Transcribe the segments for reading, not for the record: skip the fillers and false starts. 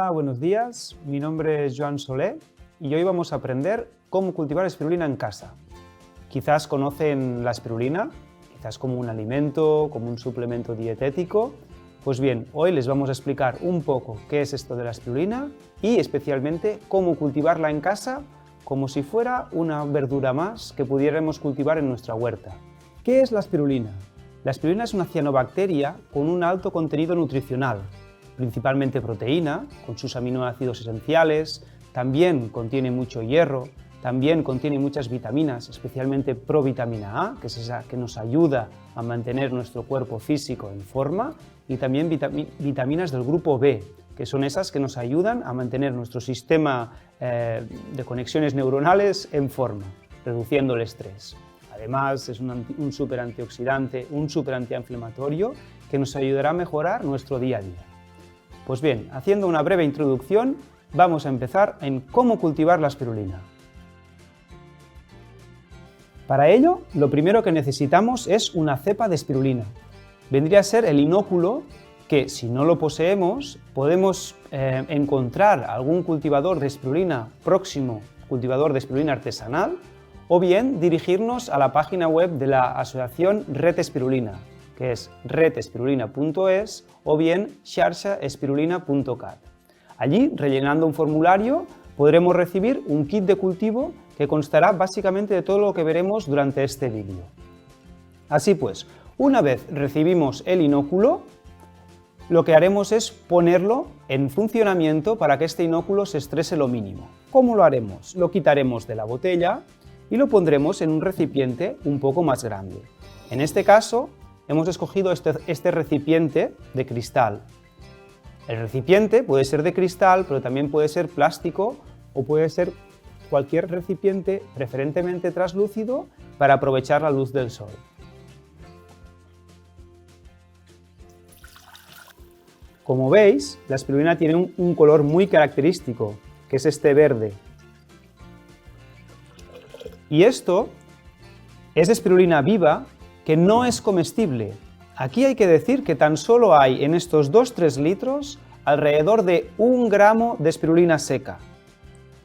Hola, buenos días. Mi nombre es Joan Solé y hoy vamos a aprender cómo cultivar espirulina en casa. Quizás conocen la espirulina, quizás como un alimento, como un suplemento dietético. Pues bien, hoy les vamos a explicar un poco qué es esto de la espirulina y especialmente cómo cultivarla en casa como si fuera una verdura más que pudiéramos cultivar en nuestra huerta. ¿Qué es la espirulina? La espirulina es una cianobacteria con un alto contenido nutricional, principalmente proteína, con sus aminoácidos esenciales, también contiene mucho hierro, también contiene muchas vitaminas, especialmente provitamina A, que es esa que nos ayuda a mantener nuestro cuerpo físico en forma, y también vitaminas del grupo B, que son esas que nos ayudan a mantener nuestro sistema de conexiones neuronales en forma, reduciendo el estrés. Además, es un súper antioxidante, un súper antiinflamatorio que nos ayudará a mejorar nuestro día a día. Pues bien, haciendo una breve introducción, vamos a empezar en cómo cultivar la espirulina. Para ello, lo primero que necesitamos es una cepa de espirulina. Vendría a ser el inóculo que, si no lo poseemos, podemos encontrar algún cultivador de espirulina próximo, cultivador de espirulina artesanal, o bien dirigirnos a la página web de la asociación Red Espirulina, que es redespirulina.es o bien xarxaespirulina.cat. Allí, rellenando un formulario, podremos recibir un kit de cultivo que constará básicamente de todo lo que veremos durante este vídeo. Así pues, una vez recibimos el inóculo, lo que haremos es ponerlo en funcionamiento para que este inóculo se estrese lo mínimo. ¿Cómo lo haremos? Lo quitaremos de la botella y lo pondremos en un recipiente un poco más grande. En este caso, hemos escogido este recipiente de cristal. El recipiente puede ser de cristal, pero también puede ser plástico o puede ser cualquier recipiente preferentemente translúcido para aprovechar la luz del sol. Como veis, la espirulina tiene un color muy característico, que es este verde. Y esto es espirulina viva que no es comestible. Aquí hay que decir que tan solo hay en estos 2-3 litros alrededor de 1 gramo de espirulina seca.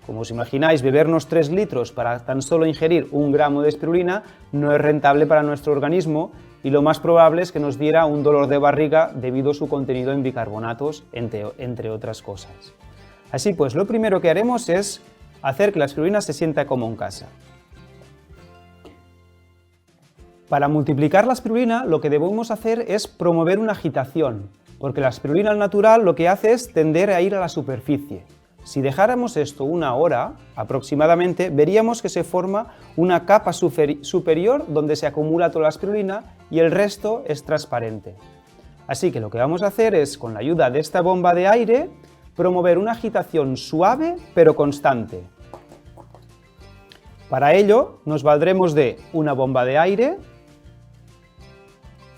Como os imagináis, bebernos 3 litros para tan solo ingerir 1 gramo de espirulina no es rentable para nuestro organismo y lo más probable es que nos diera un dolor de barriga debido a su contenido en bicarbonatos, entre otras cosas. Así pues, lo primero que haremos es hacer que la espirulina se sienta como en casa. Para multiplicar la espirulina, lo que debemos hacer es promover una agitación, porque la espirulina al natural lo que hace es tender a ir a la superficie. Si dejáramos esto 1 hora aproximadamente, veríamos que se forma una capa superior donde se acumula toda la espirulina y el resto es transparente. Así que lo que vamos a hacer es, con la ayuda de esta bomba de aire, promover una agitación suave pero constante. Para ello nos valdremos de una bomba de aire,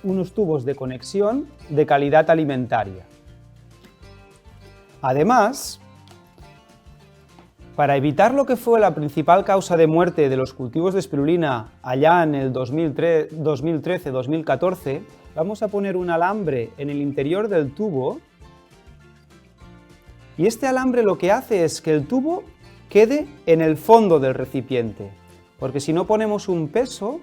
unos tubos de conexión de calidad alimentaria. Además, para evitar lo que fue la principal causa de muerte de los cultivos de espirulina allá en el 2013-2014, vamos a poner un alambre en el interior del tubo y este alambre lo que hace es que el tubo quede en el fondo del recipiente, porque si no ponemos un peso,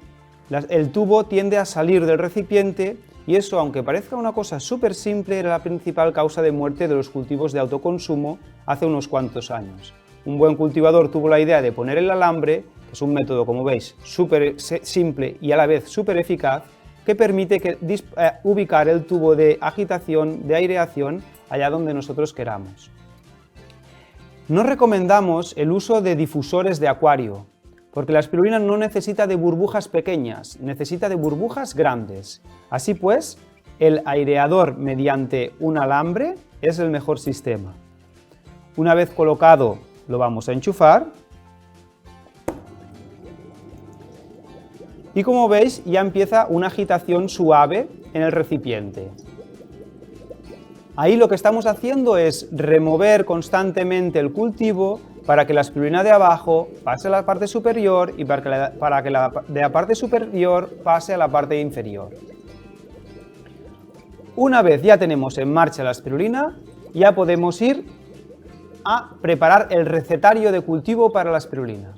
el tubo tiende a salir del recipiente y eso, aunque parezca una cosa súper simple, era la principal causa de muerte de los cultivos de autoconsumo hace unos cuantos años. Un buen cultivador tuvo la idea de poner el alambre, que es un método, como veis, súper simple y a la vez súper eficaz, que permite ubicar el tubo de agitación, de aireación, allá donde nosotros queramos. No recomendamos el uso de difusores de acuario, porque la espirulina no necesita de burbujas pequeñas, necesita de burbujas grandes. Así pues, el aireador mediante un alambre es el mejor sistema. Una vez colocado, lo vamos a enchufar y como veis ya empieza una agitación suave en el recipiente. Ahí lo que estamos haciendo es remover constantemente el cultivo para que la espirulina de abajo pase a la parte superior y para que la de la parte superior pase a la parte inferior. Una vez ya tenemos en marcha la espirulina, ya podemos ir a preparar el recetario de cultivo para la espirulina.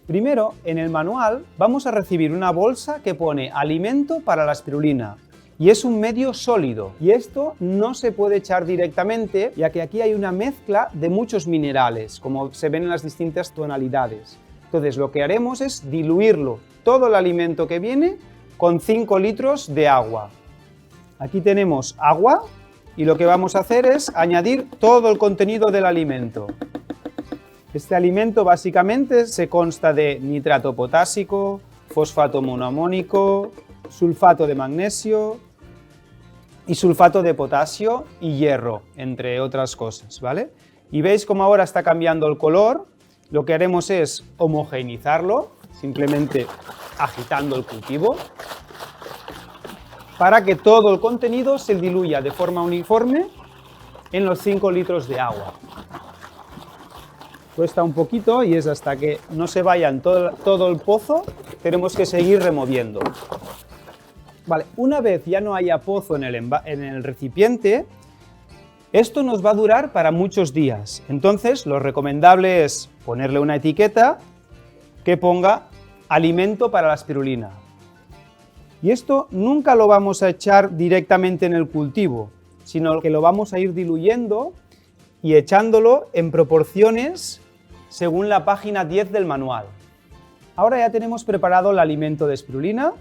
Primero, en el manual vamos a recibir una bolsa que pone alimento para la espirulina y es un medio sólido y esto no se puede echar directamente ya que aquí hay una mezcla de muchos minerales como se ven en las distintas tonalidades. Entonces lo que haremos es diluirlo, todo el alimento que viene, con 5 litros de agua. Aquí tenemos agua y lo que vamos a hacer es añadir todo el contenido del alimento. Este alimento básicamente se consta de nitrato potásico, fosfato monoamónico, sulfato de magnesio y sulfato de potasio y hierro, entre otras cosas, ¿vale? Y veis cómo ahora está cambiando el color. Lo que haremos es homogeneizarlo, simplemente agitando el cultivo, para que todo el contenido se diluya de forma uniforme en los 5 litros de agua. Cuesta un poquito y es hasta que no se vaya en todo el pozo, tenemos que seguir removiendo. Vale, una vez ya no haya pozo en el recipiente, esto nos va a durar para muchos días. Entonces, lo recomendable es ponerle una etiqueta que ponga alimento para la espirulina. Y esto nunca lo vamos a echar directamente en el cultivo, sino que lo vamos a ir diluyendo y echándolo en proporciones según la página 10 del manual. Ahora ya tenemos preparado el alimento de espirulina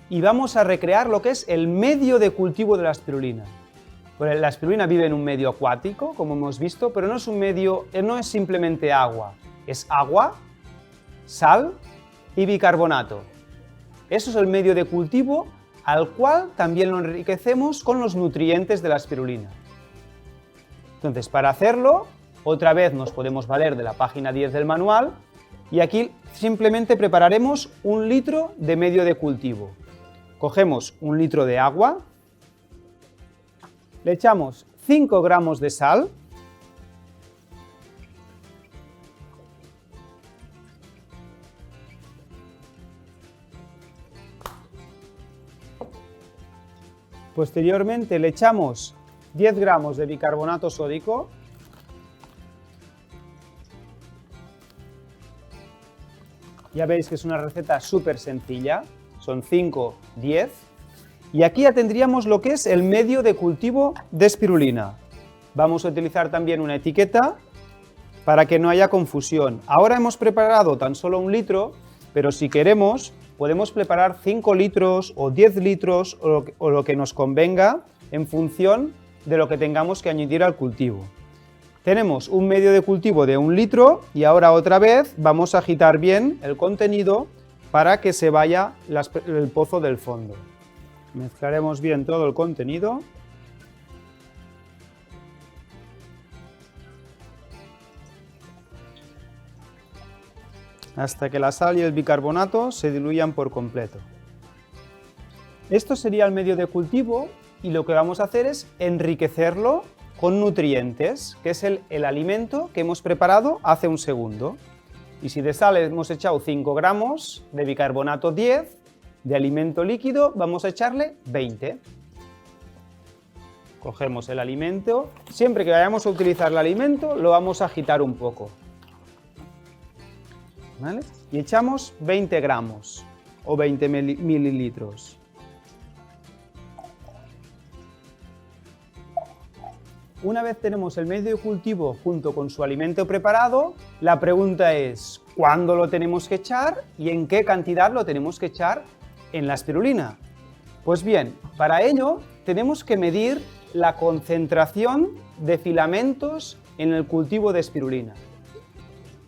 y vamos a recrear lo que es el medio de cultivo de la espirulina. La espirulina vive en un medio acuático, como hemos visto, pero no es simplemente agua, es agua, sal y bicarbonato. Eso es el medio de cultivo al cual también lo enriquecemos con los nutrientes de la espirulina. Entonces, para hacerlo, otra vez nos podemos valer de la página 10 del manual y aquí simplemente prepararemos 1 litro de medio de cultivo. Cogemos 1 litro de agua, le echamos 5 gramos de sal, posteriormente le echamos 10 gramos de bicarbonato sódico, ya veis que es una receta súper sencilla, son 5, 10, y aquí ya tendríamos lo que es el medio de cultivo de espirulina. Vamos a utilizar también una etiqueta para que no haya confusión. Ahora hemos preparado tan solo 1 litro, pero si queremos podemos preparar 5 litros o 10 litros o lo que nos convenga en función de lo que tengamos que añadir al cultivo. Tenemos un medio de cultivo de 1 litro y ahora otra vez vamos a agitar bien el contenido para que se vaya el pozo del fondo. Mezclaremos bien todo el contenido. Hasta que la sal y el bicarbonato se diluyan por completo. Esto sería el medio de cultivo y lo que vamos a hacer es enriquecerlo con nutrientes, que es el alimento que hemos preparado hace un segundo. Y si de sal hemos echado 5 gramos, de bicarbonato 10, de alimento líquido vamos a echarle 20. Cogemos el alimento, siempre que vayamos a utilizar el alimento lo vamos a agitar un poco. ¿Vale? Y echamos 20 gramos o 20 mililitros. Una vez tenemos el medio de cultivo junto con su alimento preparado, la pregunta es ¿cuándo lo tenemos que echar y en qué cantidad lo tenemos que echar en la espirulina? Pues bien, para ello tenemos que medir la concentración de filamentos en el cultivo de espirulina.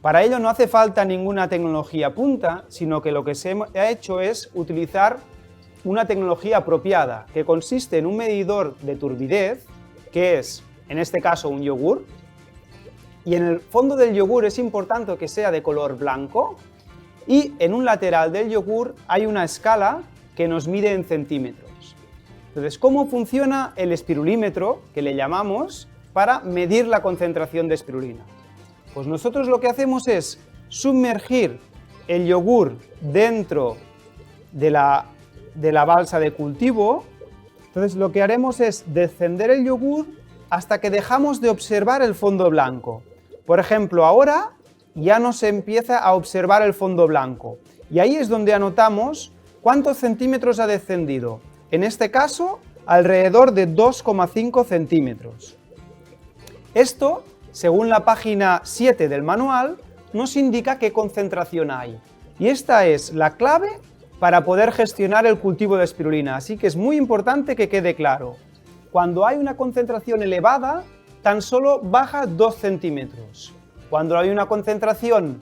Para ello no hace falta ninguna tecnología punta, sino que lo que se ha hecho es utilizar una tecnología apropiada, que consiste en un medidor de turbidez, que es, en este caso, un yogur, y en el fondo del yogur es importante que sea de color blanco, y en un lateral del yogur hay una escala que nos mide en centímetros. Entonces, ¿cómo funciona el espirulímetro, que le llamamos, para medir la concentración de espirulina? Pues nosotros lo que hacemos es sumergir el yogur dentro de la balsa de cultivo. Entonces lo que haremos es descender el yogur hasta que dejamos de observar el fondo blanco. Por ejemplo, ahora ya no se empieza a observar el fondo blanco. Y ahí es donde anotamos cuántos centímetros ha descendido. En este caso, alrededor de 2,5 centímetros. Esto, según la página 7 del manual, nos indica qué concentración hay. Y esta es la clave para poder gestionar el cultivo de espirulina. Así que es muy importante que quede claro. Cuando hay una concentración elevada, tan solo baja 2 centímetros. Cuando hay una concentración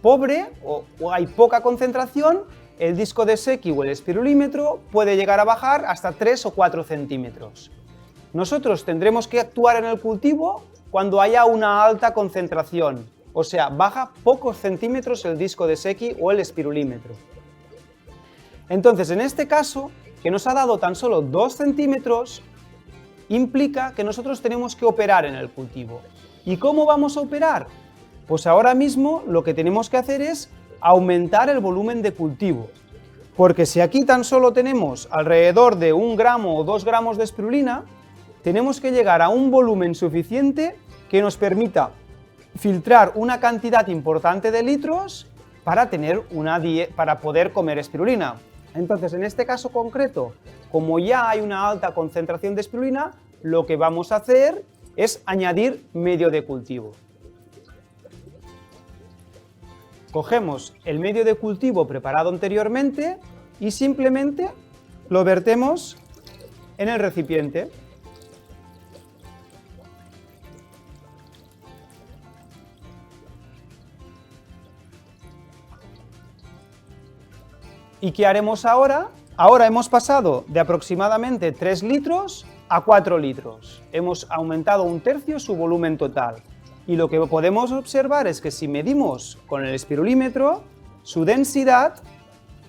pobre o hay poca concentración, el disco de Secchi o el espirulímetro puede llegar a bajar hasta 3 o 4 centímetros. Nosotros tendremos que actuar en el cultivo cuando haya una alta concentración, o sea, baja pocos centímetros el disco de Secchi o el espirulímetro. Entonces, en este caso, que nos ha dado tan solo 2 centímetros, implica que nosotros tenemos que operar en el cultivo. ¿Y cómo vamos a operar? Pues ahora mismo lo que tenemos que hacer es aumentar el volumen de cultivo. Porque si aquí tan solo tenemos alrededor de 1 gramo o 2 gramos de espirulina, tenemos que llegar a un volumen suficiente que nos permita filtrar una cantidad importante de litros para poder comer espirulina. Entonces, en este caso concreto, como ya hay una alta concentración de espirulina, lo que vamos a hacer es añadir medio de cultivo. Cogemos el medio de cultivo preparado anteriormente y simplemente lo vertemos en el recipiente. ¿Y qué haremos ahora? Ahora hemos pasado de aproximadamente 3 litros a 4 litros. Hemos aumentado 1/3 su volumen total. Y lo que podemos observar es que si medimos con el espirulímetro, su densidad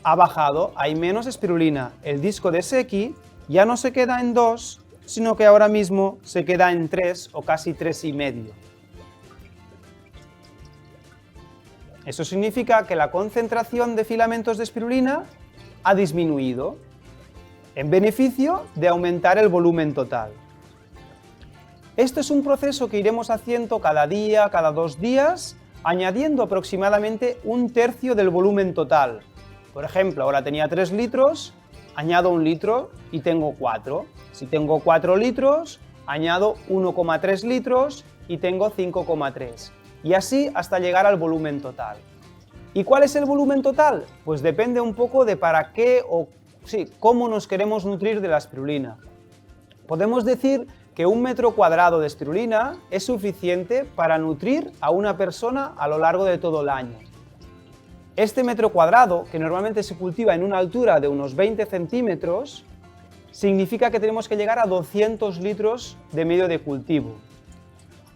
ha bajado, hay menos espirulina. El disco de Secchi ya no se queda en 2, sino que ahora mismo se queda en 3 o casi 3,5. Eso significa que la concentración de filamentos de espirulina ha disminuido, en beneficio de aumentar el volumen total. Esto es un proceso que iremos haciendo cada día, cada 2 días, añadiendo aproximadamente 1/3 del volumen total. Por ejemplo, ahora tenía 3 litros, añado 1 litro y tengo 4. Si tengo 4 litros, añado 1,3 litros y tengo 5,3. Y así hasta llegar al volumen total. ¿Y cuál es el volumen total? Pues depende un poco de para qué cómo nos queremos nutrir de la espirulina. Podemos decir que 1 metro cuadrado de espirulina es suficiente para nutrir a una persona a lo largo de todo el año. Este metro cuadrado, que normalmente se cultiva en una altura de unos 20 centímetros, significa que tenemos que llegar a 200 litros de medio de cultivo.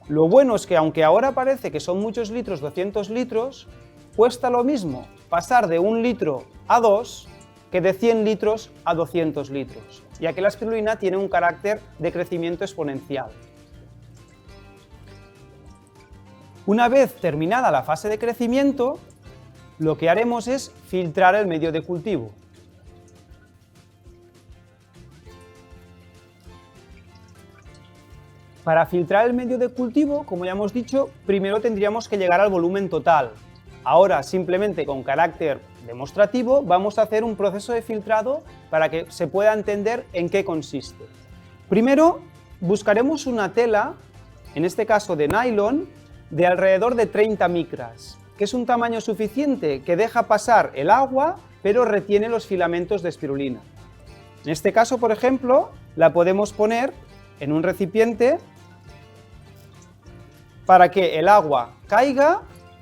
Lo bueno es que aunque ahora parece que son muchos litros, 200 litros, cuesta lo mismo pasar de 1 litro a 2 que de 100 litros a 200 litros, ya que la espirulina tiene un carácter de crecimiento exponencial. Una vez terminada la fase de crecimiento, lo que haremos es filtrar el medio de cultivo. Para filtrar el medio de cultivo, como ya hemos dicho, primero tendríamos que llegar al volumen total. Ahora, simplemente con carácter demostrativo, vamos a hacer un proceso de filtrado para que se pueda entender en qué consiste. Primero, buscaremos una tela, en este caso de nylon, de alrededor de 30 micras, que es un tamaño suficiente que deja pasar el agua, pero retiene los filamentos de espirulina. En este caso, por ejemplo, la podemos poner en un recipiente para que el agua caiga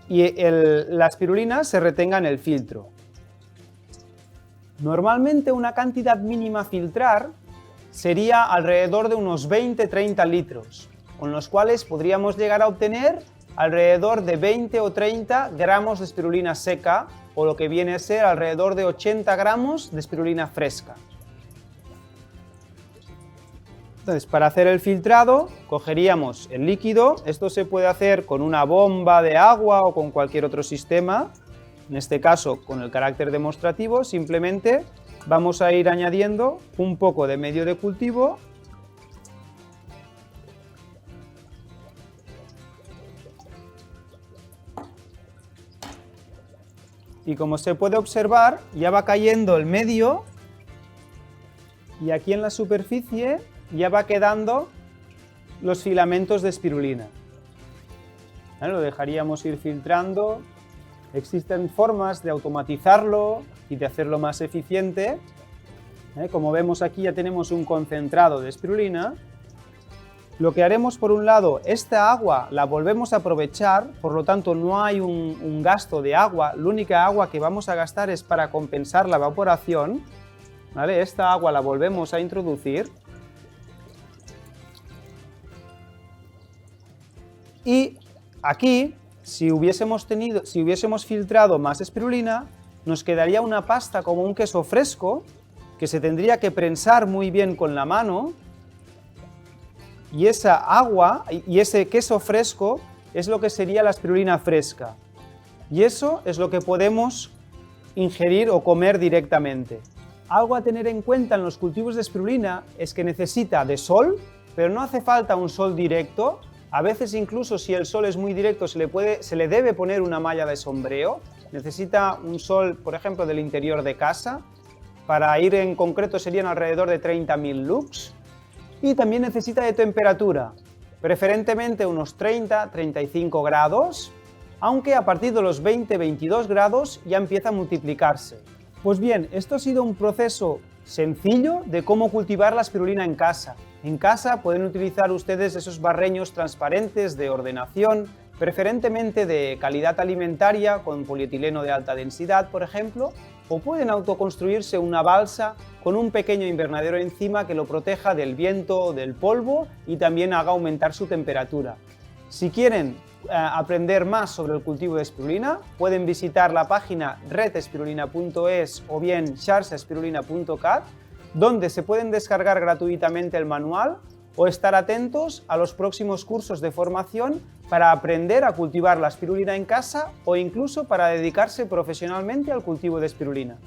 y la espirulina se retenga en el filtro. Normalmente una cantidad mínima a filtrar sería alrededor de unos 20-30 litros, con los cuales podríamos llegar a obtener alrededor de 20 o 30 gramos de espirulina seca, o lo que viene a ser alrededor de 80 gramos de espirulina fresca. Entonces, para hacer el filtrado, cogeríamos el líquido. Esto se puede hacer con una bomba de agua o con cualquier otro sistema. En este caso, con el carácter demostrativo, simplemente vamos a ir añadiendo un poco de medio de cultivo . y como se puede observar ya va cayendo el medio y aquí en la superficie ya va quedando los filamentos de espirulina. Lo dejaríamos ir filtrando. Existen formas de automatizarlo y de hacerlo más eficiente. Como vemos aquí ya tenemos un concentrado de espirulina. Lo que haremos por un lado, esta agua la volvemos a aprovechar, por lo tanto no hay un gasto de agua, la única agua que vamos a gastar es para compensar la evaporación. ¿Vale? Esta agua la volvemos a introducir. Y aquí, si hubiésemos filtrado más espirulina, nos quedaría una pasta como un queso fresco, que se tendría que prensar muy bien con la mano, y esa agua y ese queso fresco es lo que sería la espirulina fresca. Y eso es lo que podemos ingerir o comer directamente. Algo a tener en cuenta en los cultivos de espirulina es que necesita de sol, pero no hace falta un sol directo. A veces incluso si el sol es muy directo se le debe poner una malla de sombreo. Necesita un sol, por ejemplo, del interior de casa. Para ir en concreto serían alrededor de 30.000 lux. Y también necesita de temperatura, preferentemente unos 30-35 grados, aunque a partir de los 20-22 grados ya empieza a multiplicarse. Pues bien, esto ha sido un proceso sencillo de cómo cultivar la espirulina en casa. En casa pueden utilizar ustedes esos barreños transparentes de ordenación, preferentemente de calidad alimentaria con polietileno de alta densidad, por ejemplo, o pueden autoconstruirse una balsa con un pequeño invernadero encima que lo proteja del viento o del polvo y también haga aumentar su temperatura. Si quieren aprender más sobre el cultivo de espirulina, pueden visitar la página redespirulina.es o bien xarxaespirulina.cat, donde se pueden descargar gratuitamente el manual o estar atentos a los próximos cursos de formación para aprender a cultivar la espirulina en casa o incluso para dedicarse profesionalmente al cultivo de espirulina.